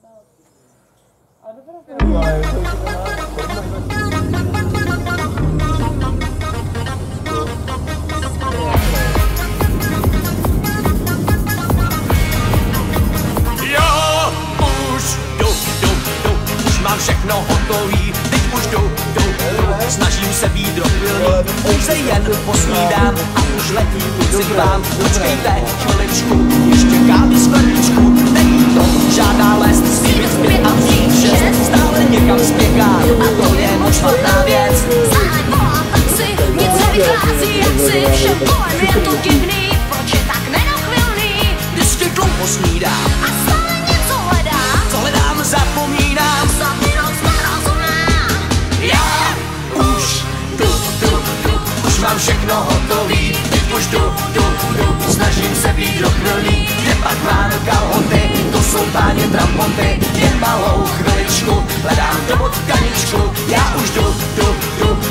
Mám všechno hotový, teď už jdu, snažím se být rozpilný, pouze jen posnídám a už letí kluci k vám. Počkejte chviličku, ještě kávy skleničku, není to žádná lest, zpět zpět a vzít šest, stále někam spěchá a to je moc špatná věc. Zaháď volám taxi, nic nevychází jak si, všem kolem je to divný, proč je tak nedochvilný? Ještě dlouho snídám A stále něco hledám, co hledám, zapomínám. Já už mám všechno hotový, teď už jdu, snažím se být rozpilný, kde pak mám kalhoty, to jsou páně tramponty, jen malou chviličku, hledám do potkaničku, já už jdu,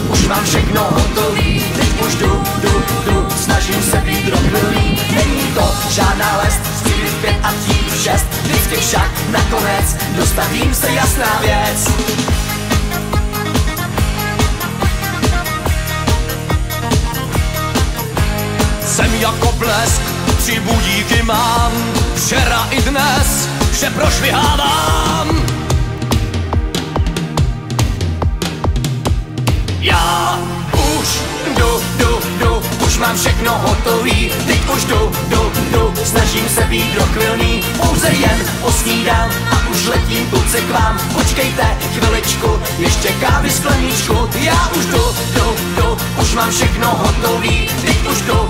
už mám všechno hotový, teď už jdu, snažím se být rozpilný, není to žádná lest, zpívit 5 a přijít 6, vždycky však nakonec dostavím se jasná věc. Jsem jako blesk, 3 budíky mám, včera i dnes vše prošvihávám. Já už jdu, už mám všechno hotový, teď už jdu, snažím se být rozpilný, pouze jen posnídám a už letím kluci k vám. Počkejte chviličku, ještě kávy skleničku, já už jdu, už mám všechno hotový, teď už jdu,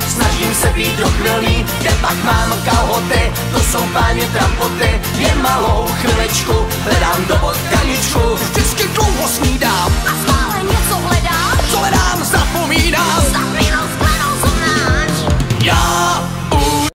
snažím se být rozpilný, kde pak mám kalhoty, to jsou páně trampoty, jen malou chviličku, hledám do potkaničku.